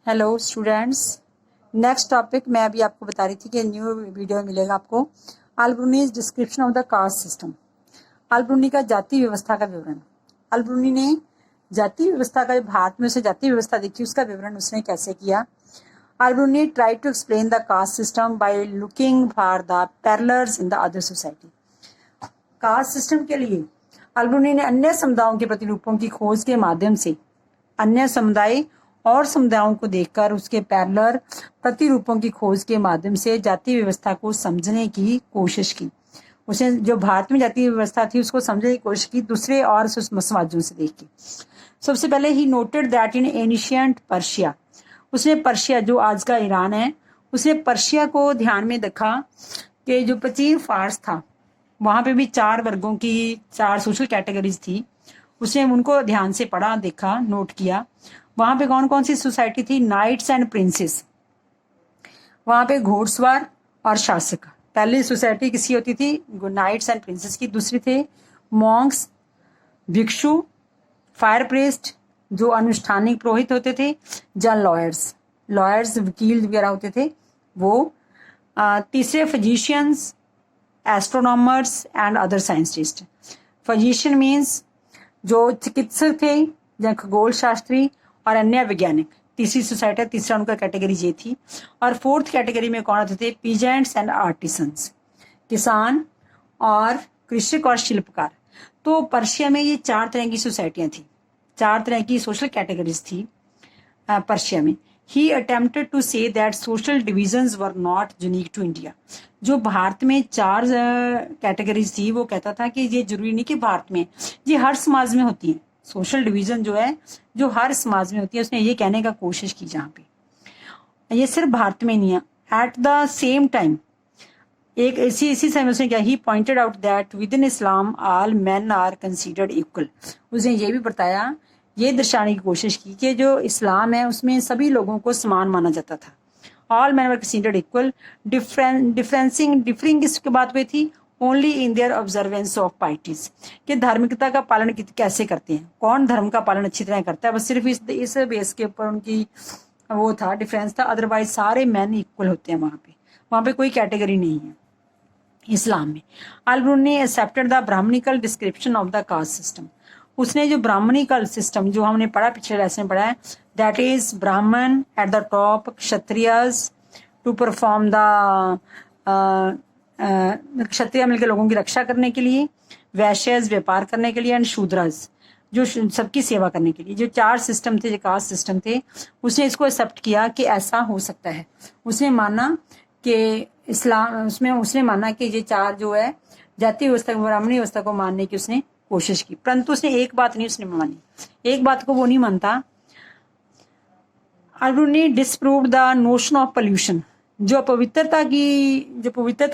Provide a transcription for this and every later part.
Hello students, next topic मैं अभी आपको बता रही थी कि न्यू वीडियो मिलेगा आपको। Al Biruni's description of the caste system. Al Biruni का जाति व्यवस्था का विवरण। अल-ब्रूनी ने जाति व्यवस्था का, भारत में उसे जाति व्यवस्था देखी, उसका विवरण उसने कैसे किया। Al Biruni try to explain the caste system by looking for the parallels in the other society. Caste system के लिए अल-ब्रूनी ने अन्य समुदायों के प्रतिरूपों की खोज के माध्यम से अन्य समुदाय और समुदायों को देखकर उसके पैरेलल प्रतिरूपों की खोज के माध्यम से जाति व्यवस्था को समझने की कोशिश की। उसने जो भारत में जाति व्यवस्था थी उसको समझने की कोशिश की दूसरे और समाजों से देख के। सबसे पहले he noted that in ancient Persia, उसने पर्शिया जो आज का ईरान है, उसने पर्शिया को ध्यान में देखा कि जो प्राचीन फारस था वहां पे भी 4 वर्गों की 4 सोशल कैटेगरीज थी। उसने उनको ध्यान से पढ़ा, देखा, नोट किया। वहां पे कौन कौन सी सोसाइटी थी? नाइट्स एंड प्रिंसेस, वहां पे घोड़सवार और शासक। पहली सोसाइटी किसी होती थी? नाइट्स एंड प्रिंसेस की। दूसरी थे मॉन्क्स, भिक्षु, फायर प्रेस्ट जो अनुष्ठानिक पुरोहित होते थे, जन लॉयर्स वकील वगैरह होते थे वो। तीसरे physicians, astronomers and other scientist. Physician means जो चिकित्सक थे, या खगोल शास्त्री और अन्य वैज्ञानिक। तीसरी सोसाइटी, तीसरा उनका कैटेगरी ये थी। और फोर्थ कैटेगरी में कौन आते थे? पीजेंट्स एंड आर्टिसंस, किसान और कृषक और शिल्पकार। तो पर्शिया में ये 4 तरह की सोसाइटियां थी, 4 तरह की सोशल कैटेगरीज थी पर्शिया में। He attempted to say that social divisions were not unique to India. जो भारत में 4 कैटेगरीज थी वो कहता था कि ये जरूरी नहीं कि भारत में, ये हर समाज में होती है। सोशल डिवीजन जो है जो हर समाज में होती है, उसने ये कहने का कोशिश की जहाँ पे ये सिर्फ भारत में नहीं है। एट द सेम टाइम एक इसी समय उसने क्या, he pointed out that within Islam all men are considered equal. उसने ये भी बताया, ये दर्शाने की कोशिश की कि जो इस्लाम है उसमें सभी लोगों को समान माना जाता था। All man were considered equal. Differing किसके बात पे थी? Only in their observance of pieties, कि धार्मिकता का पालन कैसे करते हैं, कौन धर्म का पालन अच्छी तरह करता है, बस सिर्फ इस बेस के ऊपर उनकी वो था, डिफरेंस था। अदरवाइज सारे मैन इक्वल होते हैं वहां पे कोई कैटेगरी नहीं है इस्लाम में। Al Biruni accepted the Brahmanical description of the caste system. उसने जो ब्राह्मणिकल सिस्टम जो हमने पढ़ा, पिछले लेसन में पढ़ा है, that is Brahmin at the top, Kshatriyas to perform the Kshatriya मिलकर लोगों की रक्षा करने के लिए, वैश्यस व्यापार करने के लिए, एंड शूद्रस जो सबकी सेवा करने के लिए। जो 4 सिस्टम थे, जो कास्ट सिस्टम थे, उसने इसको एक्सेप्ट किया कि ऐसा हो सकता है। उसने माना कि इस्लाम, उसमें उसने माना कि ये 4 जो है जाति व्यवस्था, ब्राह्मणी व्यवस्था को मानने की उसने कोशिश की, परंतु उसने एक बात नहीं उसने मानी, एक बात को वो नहीं मानता। Al Biruni disproved the notion of pollution. जो पवित्रता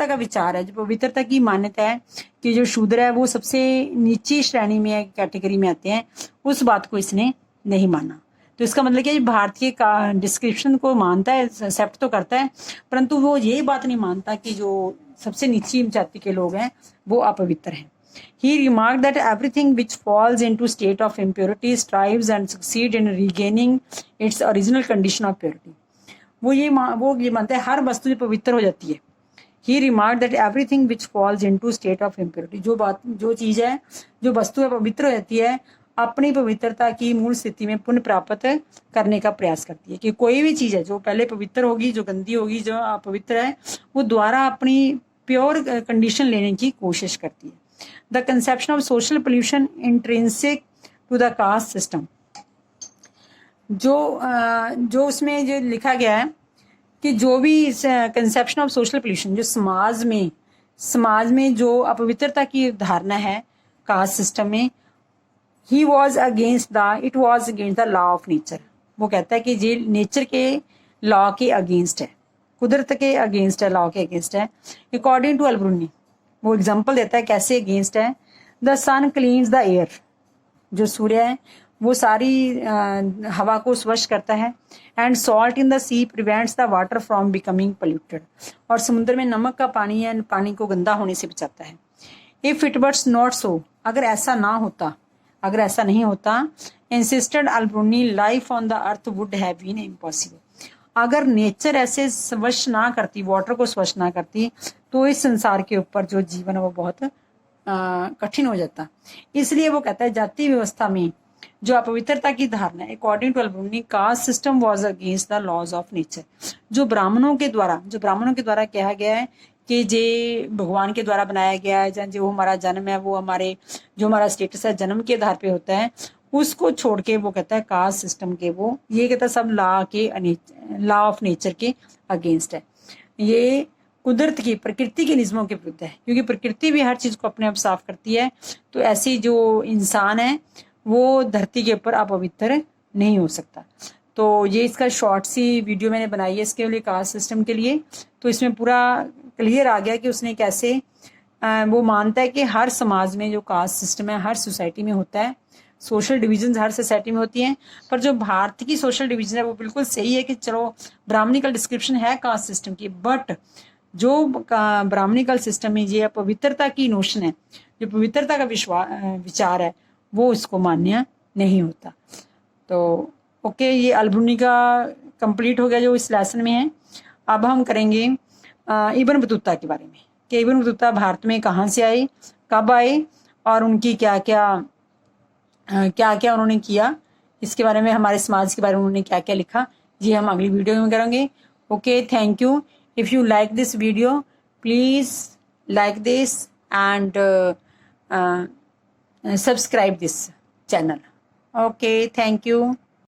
का विचार है, जो पवित्रता की मान्यता है कि जो शूद्र है वो सबसे नीची श्रेणी में, कैटेगरी में आते हैं, उस बात को इसने नहीं माना। तो इसका मतलब क्या, भारतीय का डिस्क्रिप्शन को मानता है, एक्सेप्ट तो करता है, परंतु वो ये बात नहीं मानता कि जो सबसे नीची जाति के लोग हैं वो अपवित्र हैं। He remarked that everything which falls into state of impurity strives and succeeds in regaining its original condition of purity. वो ये मानता है हर वस्तु जो पवित्र हो जाती है। He remarked that everything which falls into state of impurity, जो चीज है, जो वस्तु है पवित्र हो जाती है, अपनी पवित्रता की मूल स्थिति में पुनः प्राप्त करने का प्रयास करती है। कि कोई भी चीज है जो पहले पवित्र होगी, जो गंदी होगी, जो अपवित्र है, वो दोबारा अपनी प्योर कंडीशन लेने की कोशिश करती है। The conception of social pollution intrinsic to the caste system, जो उसमें जो लिखा गया है कि जो भी कंसेप्शन ऑफ सोशल पोल्यूशन, जो समाज में जो अपवित्रता की धारणा है कास्ट सिस्टम में, it was against the law of nature. वो कहता है कि ये नेचर के लॉ के अगेंस्ट है, कुदरत के अगेंस्ट है, लॉ के अगेंस्ट है। अकॉर्डिंग टू अल-ब्रूनी वो एग्जाम्पल देता है कैसे अगेंस्ट है। The sun cleans the air, जो सूर्य है वो सारी हवा को स्वच्छ करता है। And salt in the sea prevents the water from becoming polluted, और समुद्र में नमक का पानी है, पानी को गंदा होने से बचाता है। If it was not so, अगर ऐसा नहीं होता, insisted Al Biruni, life on the earth would have been impossible. अगर नेचर ऐसे स्वच्छ ना करती, वाटर को स्वच्छ ना करती, तो इस संसार के ऊपर जो जीवन है वो बहुत कठिन हो जाता। इसलिए वो कहता है जाति व्यवस्था में जो अपवित्रता की धारणा है, according to Al Biruni, caste system was against the laws of nature. जो ब्राह्मणों के द्वारा कहा गया है कि जे भगवान के द्वारा बनाया गया है, जो हमारा जन्म है वो जो हमारा स्टेटस है जन्म के आधार पे होता है, उसको छोड़ के वो कहता है कास्ट सिस्टम के, वो ये कहता है सब लॉ ऑफ नेचर के अगेंस्ट है। ये कुदरत की, प्रकृति के नियमों के विरुद्ध है, क्योंकि प्रकृति भी हर चीज को अपने आप साफ करती है। तो ऐसी जो इंसान है वो धरती के ऊपर अपवित्र नहीं हो सकता। तो ये इसका शॉर्ट सी वीडियो मैंने बनाई है इसके लिए, कास्ट सिस्टम के लिए। तो इसमें पूरा क्लियर आ गया कि उसने कैसे वो मानता है कि हर समाज में जो कास्ट सिस्टम है हर सोसाइटी में होता है, सोशल डिविजन हर सोसाइटी में होती हैं। पर जो भारत की सोशल डिविजन है वो बिल्कुल सही है कि चलो ब्राह्मणिकल डिस्क्रिप्शन है कास्ट सिस्टम की, बट जो ब्राह्मणिकल सिस्टम में ये पवित्रता की नोशन है, जो पवित्रता का विचार है, वो इसको मान्य नहीं होता। तो ओके, ये अल्बर्नी का कंप्लीट हो गया जो इस लेसन में है। अब हम करेंगे इब्न बतूता के बारे में कि इब्न बतूता भारत में कहाँ से आए, कब आए और उनकी क्या क्या उन्होंने किया, इसके बारे में, हमारे समाज के बारे में उन्होंने क्या क्या लिखा, ये हम अगली वीडियो में करेंगे। Okay, thank you. If you like this video, please like this and subscribe this channel. Okay, thank you.